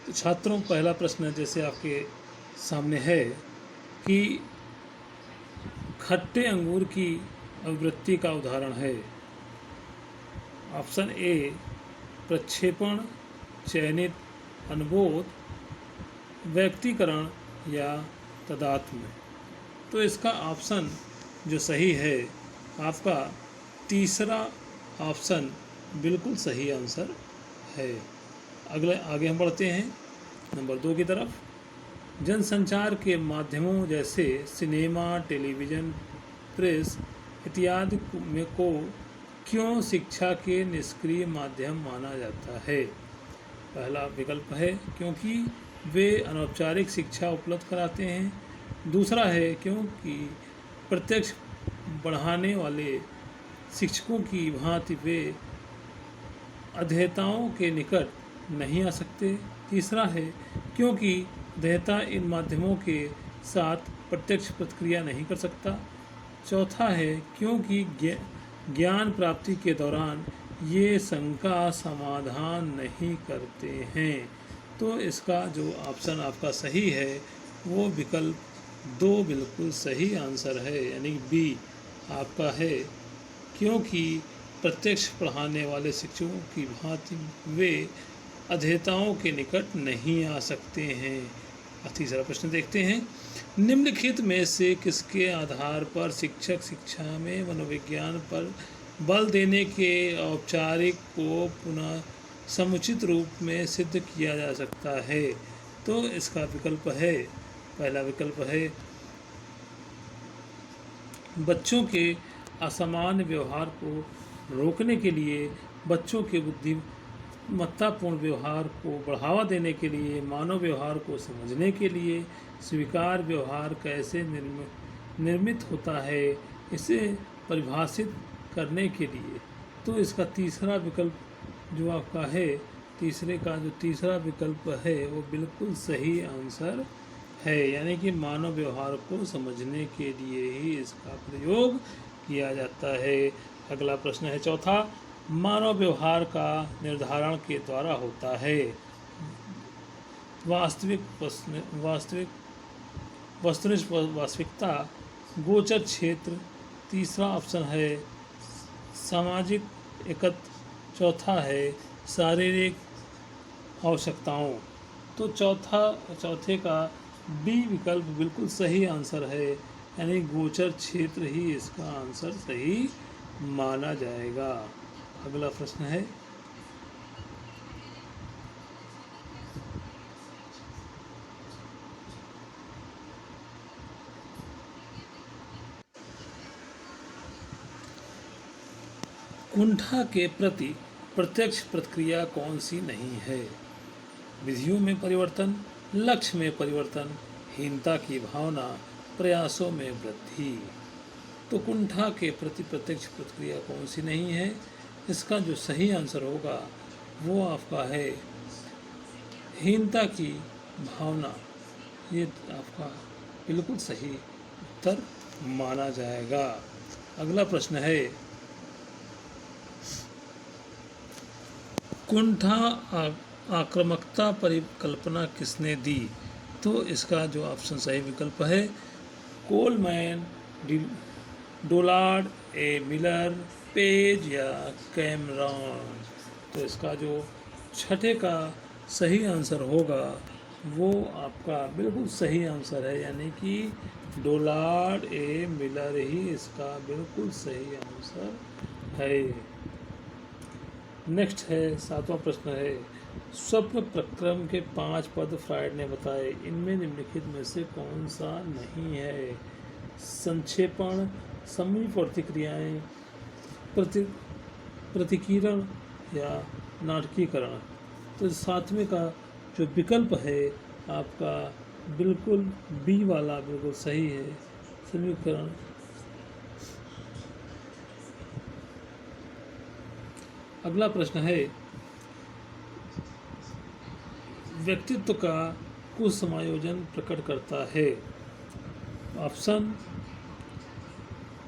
तो छात्रों, पहला प्रश्न जैसे आपके सामने है कि खट्टे अंगूर की अभिवृत्ति का उदाहरण है। ऑप्शन ए प्रक्षेपण, चयनित, अनुबोध, व्यक्तीकरण या तदात्म्य। तो इसका ऑप्शन जो सही है आपका तीसरा ऑप्शन बिल्कुल सही आंसर है। आगे हम बढ़ते हैं नंबर 2 की तरफ। जनसंचार के माध्यमों जैसे सिनेमा, टेलीविज़न, प्रेस इत्यादि में को क्यों शिक्षा के निष्क्रिय माध्यम माना जाता है? पहला विकल्प है क्योंकि वे अनौपचारिक शिक्षा उपलब्ध कराते हैं। दूसरा है क्योंकि प्रत्यक्ष बढ़ाने वाले शिक्षकों की भांति वे अध्येताओं के निकट नहीं आ सकते। तीसरा है क्योंकि अध्येता इन माध्यमों के साथ प्रत्यक्ष प्रतिक्रिया नहीं कर सकता। चौथा है क्योंकि ज्ञान प्राप्ति के दौरान ये शंका समाधान नहीं करते हैं। तो इसका जो ऑप्शन आपका सही है वो विकल्प 2 बिल्कुल सही आंसर है, यानी बी आपका है क्योंकि प्रत्यक्ष पढ़ाने वाले शिक्षकों की भांति वे अध्येताओं के निकट नहीं आ सकते हैं। तीसरा प्रश्न देखते हैं। निम्नलिखित में से किसके आधार पर शिक्षक शिक्षा में मनोविज्ञान पर बल देने के औपचारिक को पुनः समुचित रूप में सिद्ध किया जा सकता है? तो इसका विकल्प है, पहला विकल्प है बच्चों के असामान्य व्यवहार को रोकने के लिए, बच्चों के बुद्धिमत्तापूर्ण व्यवहार को बढ़ावा देने के लिए, मानव व्यवहार को समझने के लिए, स्वीकार व्यवहार कैसे निर्मित होता है इसे परिभाषित करने के लिए। तो इसका तीसरा विकल्प जो आपका है, तीसरे का जो तीसरा विकल्प है वो बिल्कुल सही आंसर है, यानी कि मानव व्यवहार को समझने के लिए ही इसका प्रयोग किया जाता है। अगला प्रश्न है चौथा। मानव व्यवहार का निर्धारण के द्वारा होता है। वस्तुनिष्ठ वास्तविकता, गोचर क्षेत्र, तीसरा ऑप्शन है सामाजिक एकत्व, चौथा है शारीरिक आवश्यकताओं। तो चौथे का बी विकल्प बिल्कुल सही आंसर है, यानी गोचर क्षेत्र ही इसका आंसर सही माना जाएगा। अगला प्रश्न है कुंठा के प्रति प्रत्यक्ष प्रतिक्रिया कौन सी नहीं है? विधियों में परिवर्तन, लक्ष्य में परिवर्तन, हीनता की भावना, प्रयासों में वृद्धि। तो कुंठा के प्रति प्रत्यक्ष प्रतिक्रिया कौन सी नहीं है? इसका जो सही आंसर होगा वो आपका है हीनता की भावना। ये आपका बिल्कुल सही उत्तर माना जाएगा। अगला प्रश्न है कुंठा आक्रामकता परिकल्पना किसने दी? तो इसका जो ऑप्शन सही विकल्प है कोलमैन, डोलार्ड, ए मिलर, पेज या कैमरॉन। तो इसका जो छठे का सही आंसर होगा वो आपका बिल्कुल सही आंसर है, यानी कि डोलार्ड, ए मिलर ही इसका बिल्कुल सही आंसर है। नेक्स्ट है सातवां प्रश्न है स्वप्न प्रक्रम के 5 पद फ्रायड ने बताए, इनमें निम्नलिखित में से कौन सा नहीं है? संक्षेपण, समीप प्रतिक्रियाएं, प्रतिकीरण या नाटकीकरण। तो सातवें का जो विकल्प है आपका बिल्कुल बी वाला बिल्कुल सही है, समीकरण। अगला प्रश्न है व्यक्तित्व का कुछ समायोजन प्रकट करता है। ऑप्शन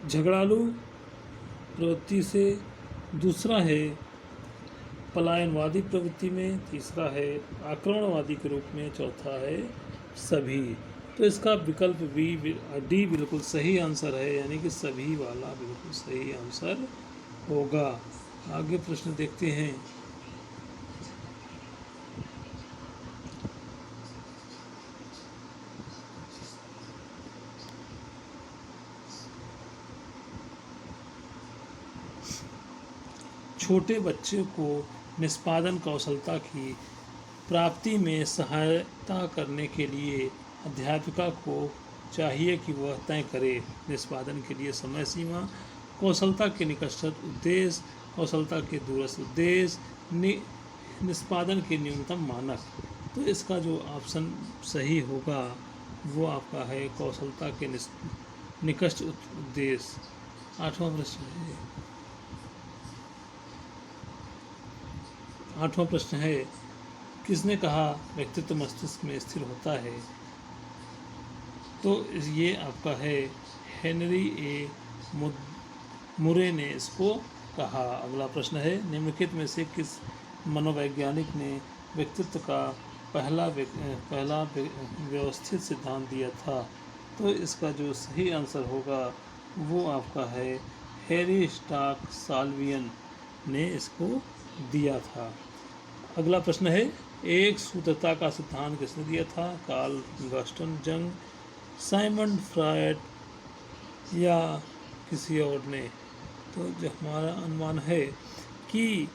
झगड़ालू प्रवृत्ति से, दूसरा है पलायनवादी प्रवृत्ति में, तीसरा है आक्रमणवादी के रूप में, चौथा है सभी। तो इसका विकल्प डी बिल्कुल सही आंसर है, यानी कि सभी वाला बिल्कुल सही आंसर होगा। आगे प्रश्न देखते हैं। छोटे बच्चे को निष्पादन कौशलता की प्राप्ति में सहायता करने के लिए अध्यापिका को चाहिए कि वह तय करे निष्पादन के लिए समय सीमा, कौशलता के निकटस्थ उद्देश्य, कौशलता के दूरस्थ उद्देश्य, निष्पादन के न्यूनतम मानक। तो इसका जो ऑप्शन सही होगा वो आपका है कौशलता के निकटस्थ उद्देश्य। आठवां प्रश्न है किसने कहा व्यक्तित्व मस्तिष्क में स्थिर होता है? तो ये आपका है हेनरी ए मुरे ने इसको कहा। अगला प्रश्न है निम्नलिखित में से किस मनोवैज्ञानिक ने व्यक्तित्व का पहला व्यवस्थित सिद्धांत दिया था? तो इसका जो सही आंसर होगा वो आपका है हैरी स्टाक साल्वियन ने इसको दिया था। अगला प्रश्न है एक सूत्रता का सिद्धांत किसने दिया था? कार्ल गस्टन जंग, साइमंड फ्रायड या किसी और ने? तो जो हमारा अनुमान है कि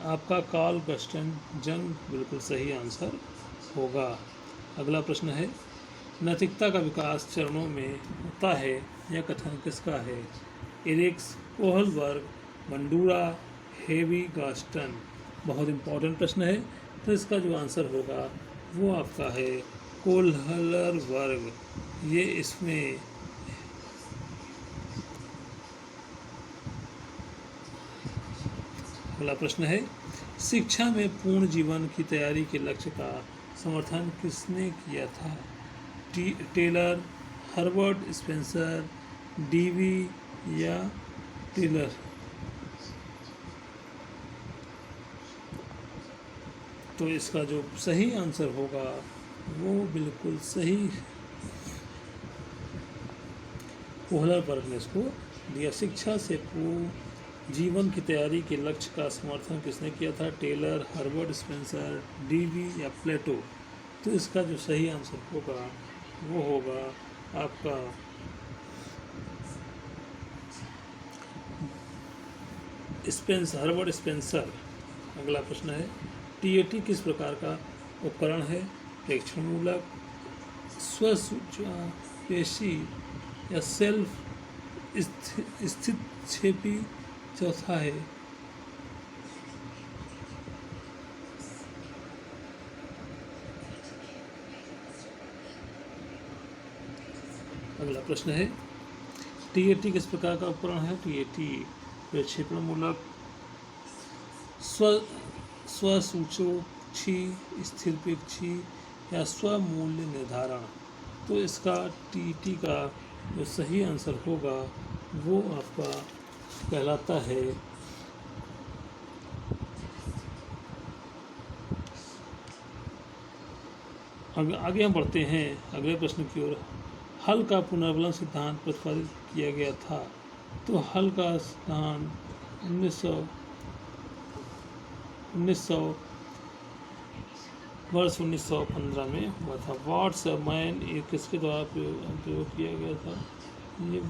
आपका कार्ल गस्टन जंग बिल्कुल सही आंसर होगा। अगला प्रश्न है नैतिकता का विकास चरणों में होता है यह कथन किसका है? एरिक्स कोहलबर्ग, बंडूरा, हेवी गास्टन। बहुत इम्पोर्टेंट प्रश्न है। तो इसका जो आंसर होगा वो आपका है कोहलबर्ग। ये इसमें अगला प्रश्न है शिक्षा में पूर्ण जीवन की तैयारी के लक्ष्य का समर्थन किसने किया था? टेलर, हर्बर्ट स्पेंसर, डीवी या टेलर? तो इसका जो सही आंसर होगा वो बिल्कुल सही कोहलबर्ग ने इसको दिया। शिक्षा से पूर्ण जीवन की तैयारी के लक्ष्य का समर्थन किसने किया था? टेलर, हर्बर्ट स्पेंसर, डीवी या प्लेटो? तो इसका जो सही आंसर होगा वो होगा आपका हर्बर्ट स्पेंसर। अगला प्रश्न है टीएटी किस प्रकार का उपकरण है? प्रेक्षण मूलक, स्वसूचपेशी या सेल्फ स्थितक्षेपी? चौथा है अगला प्रश्न है टीएटी किस प्रकार का उपकरण है? टीएटी प्रक्षेपण मूलक, स्वसूचोक्षी, स्थिरपेक्षी या स्वमूल्य निर्धारण? तो इसका टीटी का जो सही आंसर होगा वो आपका कहलाता है आगे हम बढ़ते हैं अगले प्रश्न की ओर। हल का पुनर्वलन सिद्धांत प्रतिपादित किया गया था। तो हल का सिद्धांत 1915 में हुआ था। व्हाट्स अ मैन ये किसके द्वारा प्रयोग किया गया था? ये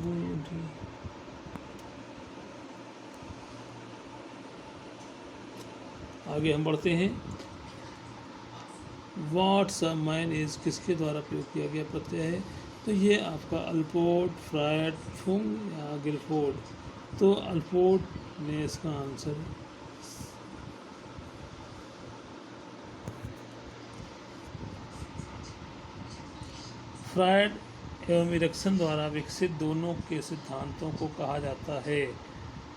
आगे हम बढ़ते हैं। व्हाट्स अ मैन इज किसके द्वारा प्रयोग किया गया प्रत्यय है? तो ये आपका अल्पोर्ट, फ्रायड, फुंग या गिलफोर्ड? तो अल्पोर्ट ने इसका आंसर फ्रायड एवं इरिक्सन द्वारा विकसित दोनों के सिद्धांतों को कहा जाता है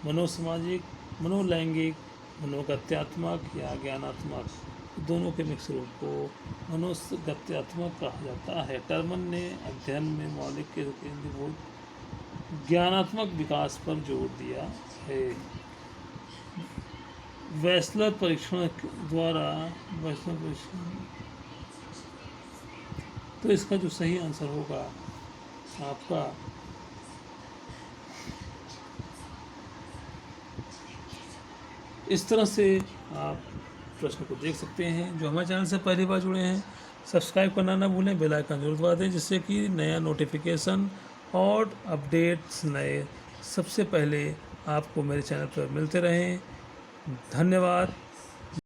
मनोसामाजिक, मनोलैंगिक, मनोगत्यात्मक या ज्ञानात्मक? दोनों के मिक्स रूप को मनोगत्यात्मक कहा जाता है। टर्मन ने अध्ययन में मौलिक के केंद्रीभूत ज्ञानात्मक विकास पर जोर दिया है। वेस्लर परीक्षण द्वारा वेस्लर परीक्षण, तो इसका जो सही आंसर होगा आपका इस तरह से आप प्रश्न को देख सकते हैं। जो हमारे चैनल से पहली बार जुड़े हैं, सब्सक्राइब करना ना भूलें, बेल आइकन जरूर दबा दें, जिससे कि नया नोटिफिकेशन और अपडेट्स नए सबसे पहले आपको मेरे चैनल पर मिलते रहें। धन्यवाद।